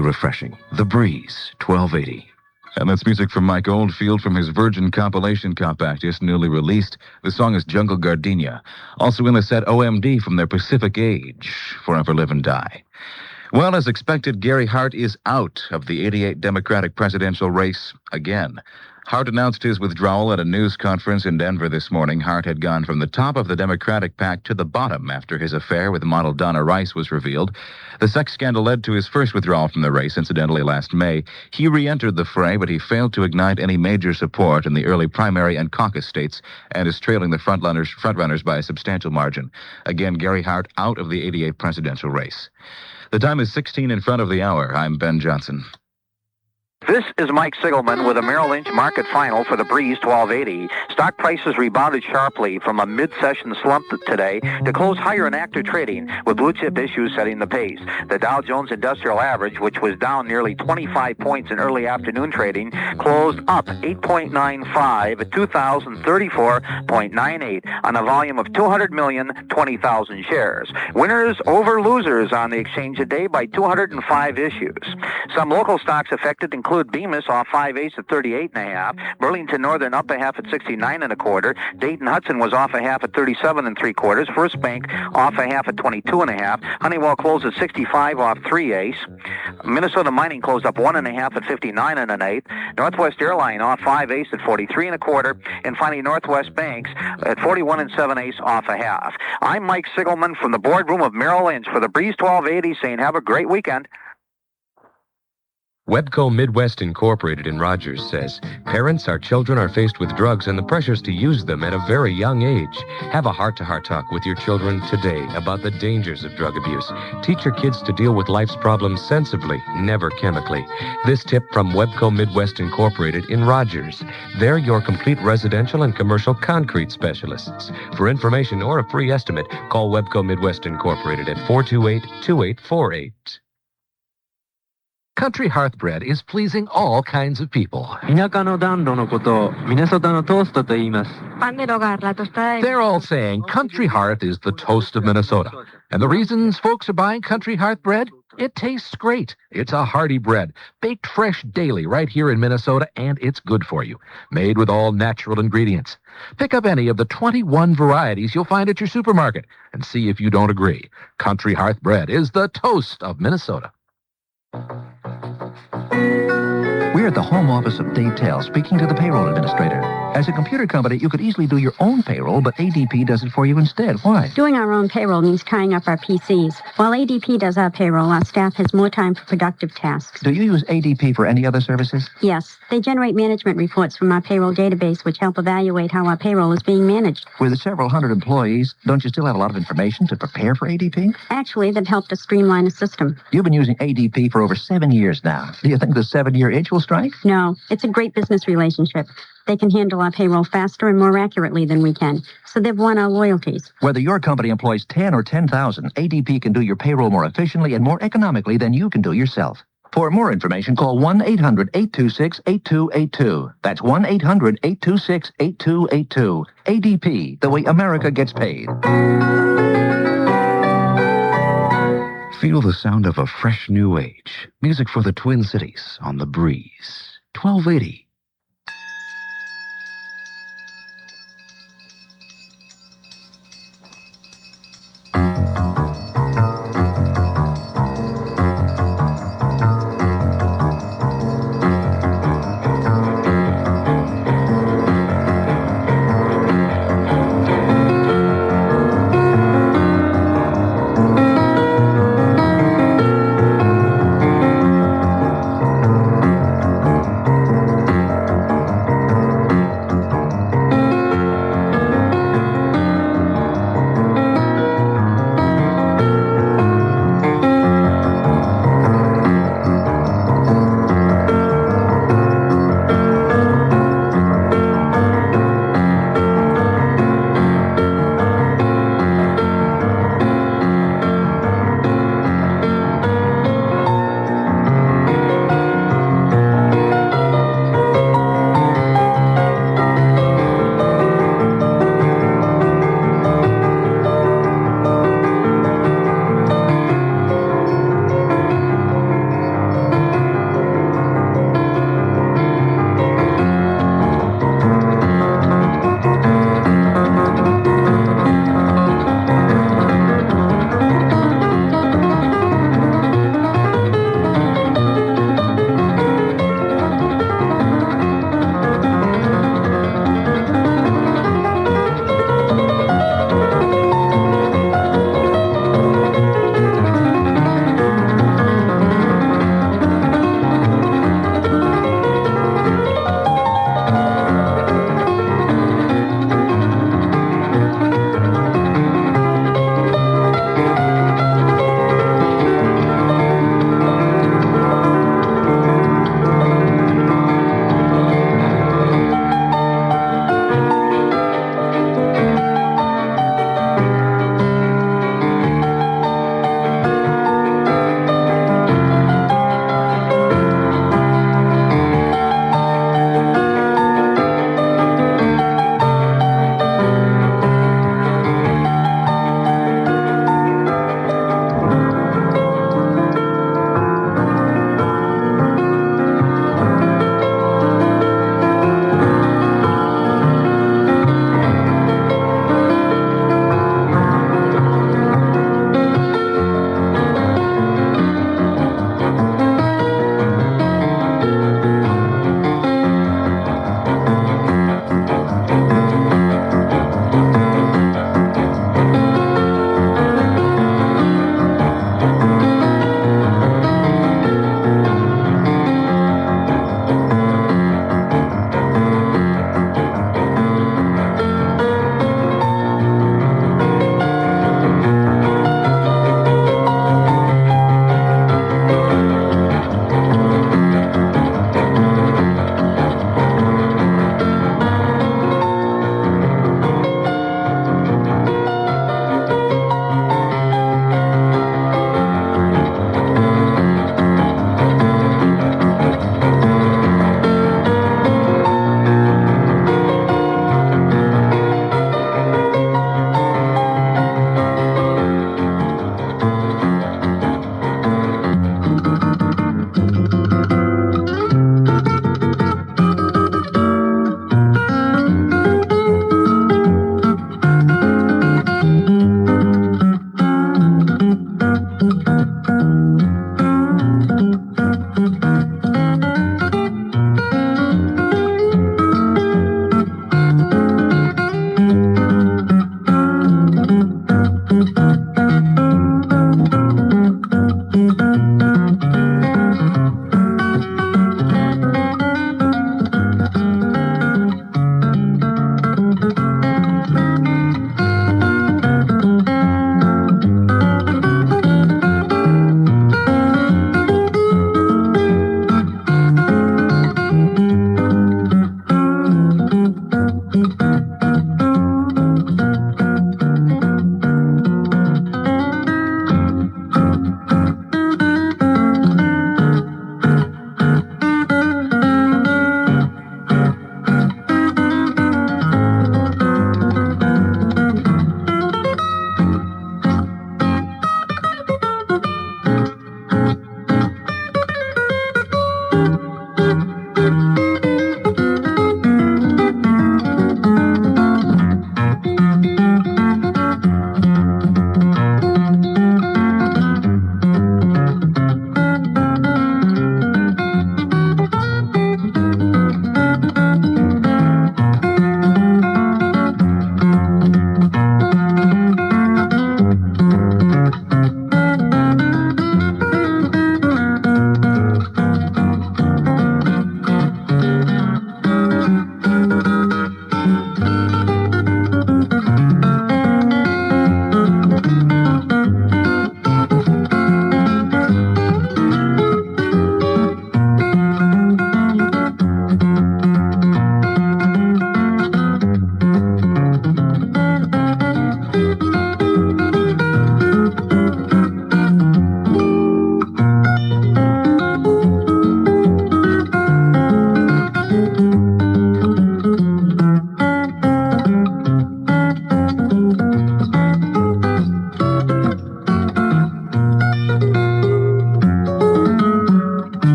Refreshing. The Breeze, 1280. And that's music from Mike Oldfield from his Virgin compilation compact, just newly released. The song is Jungle Gardenia. Also in the set, OMD from their Pacific Age, Forever Live and Die. Well, as expected, Gary Hart is out of the 88 Democratic presidential race again. Hart announced his withdrawal at a news conference in Denver this morning. Hart had gone from the top of the Democratic pack to the bottom after his affair with model Donna Rice was revealed. The sex scandal led to his first withdrawal from the race, incidentally, last May. He re-entered the fray, but he failed to ignite any major support in the early primary and caucus states and is trailing the frontrunners by a substantial margin. Again, Gary Hart out of the 88 presidential race. The time is 16 in front of the hour. I'm Ben Johnson. This is Mike Sigelman with a Merrill Lynch market final for the Breeze 1280. Stock prices rebounded sharply from a mid-session slump today to close higher in active trading, with blue-chip issues setting the pace. The Dow Jones Industrial Average, which was down nearly 25 points in early afternoon trading, closed up 8.95 at 2,034.98 on a volume of 200,020,000 shares. Winners over losers on the exchange today by 205 issues. Some local stocks affected include Bemis off 5/8 at 38.5. Burlington Northern up a half at 69.25. Dayton Hudson was off a half at 37.75. First Bank off a half at 22.5. Honeywell closed at 65 off 3/8. Minnesota Mining closed up 1.5 at 59.125. Northwest Airline off 5/8 at 43.25. And finally Northwest Banks at 41 7/8 off a half. I'm Mike Sigelman from the boardroom of Merrill Lynch for the Breeze 1280, saying have a great weekend. Webco Midwest Incorporated in Rogers says, parents, our children are faced with drugs and the pressures to use them at a very young age. Have a heart-to-heart talk with your children today about the dangers of drug abuse. Teach your kids to deal with life's problems sensibly, never chemically. This tip from Webco Midwest Incorporated in Rogers. They're your complete residential and commercial concrete specialists. For information or a free estimate, call Webco Midwest Incorporated at 428-2848. Country Hearth Bread is pleasing all kinds of people. 田舎の暖炉のことをミネソタのトーストと言います。 They're all saying Country Hearth is the toast of Minnesota. And the reasons folks are buying Country Hearth Bread? It tastes great. It's a hearty bread, baked fresh daily right here in Minnesota, and it's good for you. Made with all natural ingredients. Pick up any of the 21 varieties you'll find at your supermarket and see if you don't agree. Country Hearth Bread is the toast of Minnesota. We're at the home office of Daytel, speaking to the payroll administrator. As a computer company, you could easily do your own payroll, but ADP does it for you instead. Why? Doing our own payroll means tying up our PCs. While ADP does our payroll, our staff has more time for productive tasks. Do you use ADP for any other services? Yes, they generate management reports from our payroll database, which help evaluate how our payroll is being managed. With several hundred employees, don't you still have a lot of information to prepare for ADP? Actually, they've helped us streamline the system. You've been using ADP for over 7 years now. Do you think the 7-year itch will strike? No, it's a great business relationship. They can handle our payroll faster and more accurately than we can, so they've won our loyalties. Whether your company employs 10 or 10,000, ADP can do your payroll more efficiently and more economically than you can do yourself. For more information, call 1-800-826-8282. That's 1-800-826-8282. ADP, the way America gets paid. Feel the sound of a fresh new age. Music for the Twin Cities on the Breeze. 1280.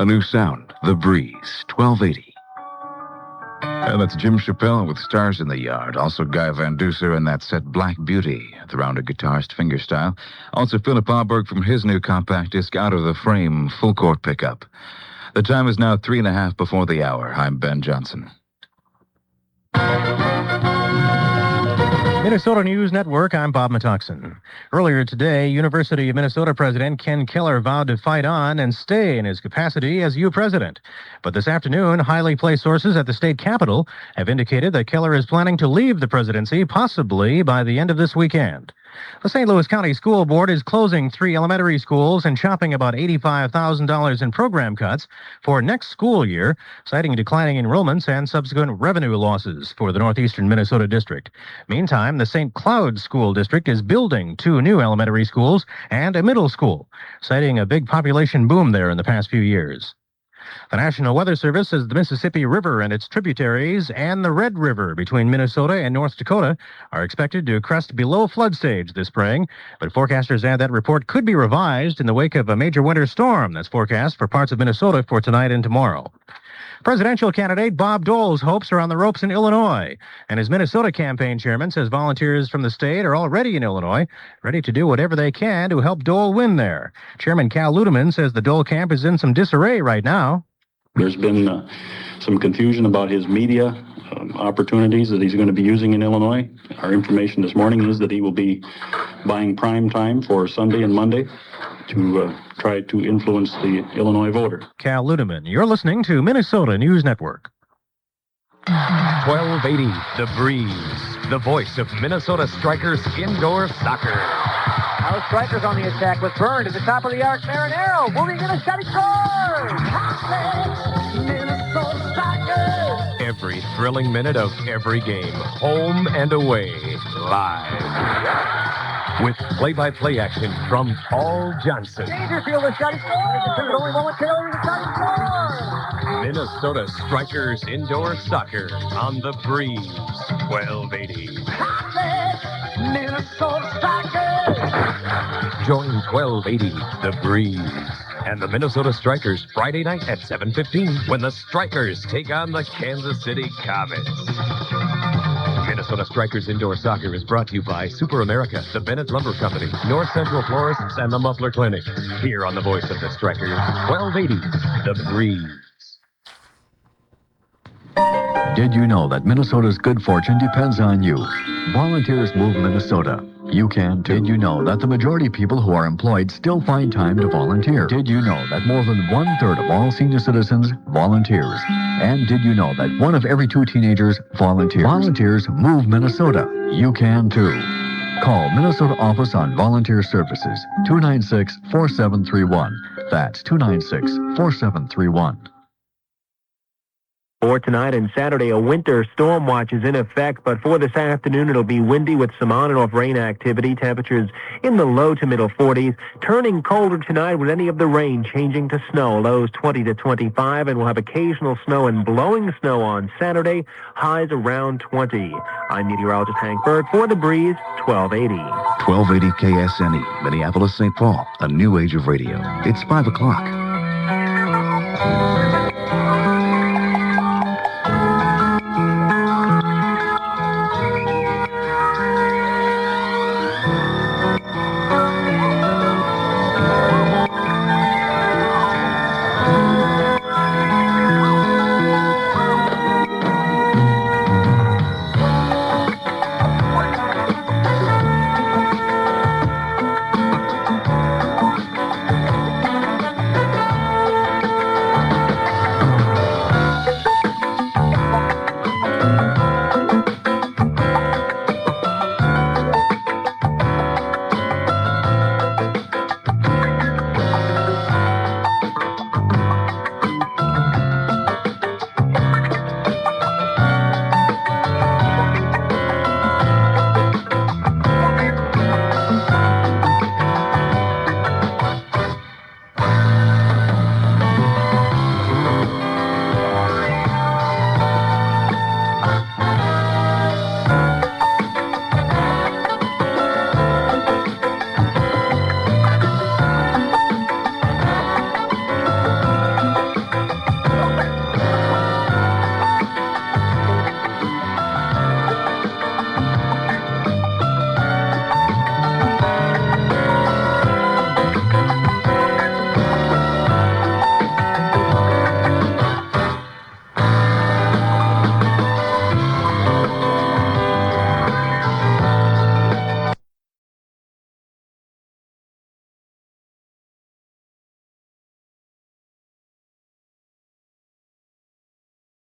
new sound, The Breeze, 1280. And that's Jim Chappelle with Stars in the Yard. Also Guy Van Duser and that set Black Beauty, the rounded guitarist fingerstyle. Also Philip Alberg from his new compact disc Out of the Frame, full court pickup. The time is now 3:30 before the hour. I'm Ben Johnson. Minnesota News Network, I'm Bob Matuxen. Earlier today, University of Minnesota President Ken Keller vowed to fight on and stay in his capacity as U President. But this afternoon, highly placed sources at the state capitol have indicated that Keller is planning to leave the presidency, possibly by the end of this weekend. The St. Louis County School Board is closing 3 elementary schools and chopping about $85,000 in program cuts for next school year, citing declining enrollments and subsequent revenue losses for the northeastern Minnesota district. Meantime, the St. Cloud School District is building 2 new elementary schools and a middle school, citing a big population boom there in the past few years. The National Weather Service says the Mississippi River and its tributaries and the Red River between Minnesota and North Dakota are expected to crest below flood stage this spring, but forecasters add that report could be revised in the wake of a major winter storm that's forecast for parts of Minnesota for tonight and tomorrow. Presidential candidate Bob Dole's hopes are on the ropes in Illinois, and his Minnesota campaign chairman says volunteers from the state are already in Illinois, ready to do whatever they can to help Dole win there. Chairman Cal Ludeman says the Dole camp is in some disarray right now. There's been some confusion about his media opportunities that he's going to be using in Illinois. Our information this morning is that he will be buying prime time for Sunday and Monday to try to influence the Illinois voter. Cal Ludeman, you're listening to Minnesota News Network. 1280, The Breeze, the voice of Minnesota Strikers indoor soccer. Now Strikers on the attack with Byrne to the top of the arc. Marinero moving in a shot. He scores! Minnesota Strikers! Every thrilling minute of every game, home and away, live. With play-by-play action from Paul Johnson. Dangerfield, a shot. He scores! Only momentarily, the shot. He scores! Minnesota Strikers indoor soccer on The Breeze, 1280. Minnesota Strikers! Join 1280, The Breeze, and the Minnesota Strikers Friday night at 7:15 when the Strikers take on the Kansas City Comets. Minnesota Strikers Indoor Soccer is brought to you by Super America, the Bennett Lumber Company, North Central Florists, and the Muffler Clinic. Here on the voice of the Strikers, 1280, The Breeze. Did you know that Minnesota's good fortune depends on you? Volunteers move Minnesota. You can too. Did you know that the majority of people who are employed still find time to volunteer? Did you know that more than 1/3 of all senior citizens volunteers? And did you know that 1 of every 2 teenagers volunteers? Volunteers move Minnesota. You can too. Call Minnesota Office on Volunteer Services, 296-4731. That's 296-4731. For tonight and Saturday, a winter storm watch is in effect, but for this afternoon, it'll be windy with some on and off rain activity. Temperatures in the low to middle 40s. Turning colder tonight with any of the rain changing to snow. Lows 20 to 25, and we'll have occasional snow and blowing snow on Saturday. Highs around 20. I'm meteorologist Hank Berg for The Breeze, 1280. 1280 KSNE, Minneapolis, St. Paul, a new age of radio. It's 5 o'clock.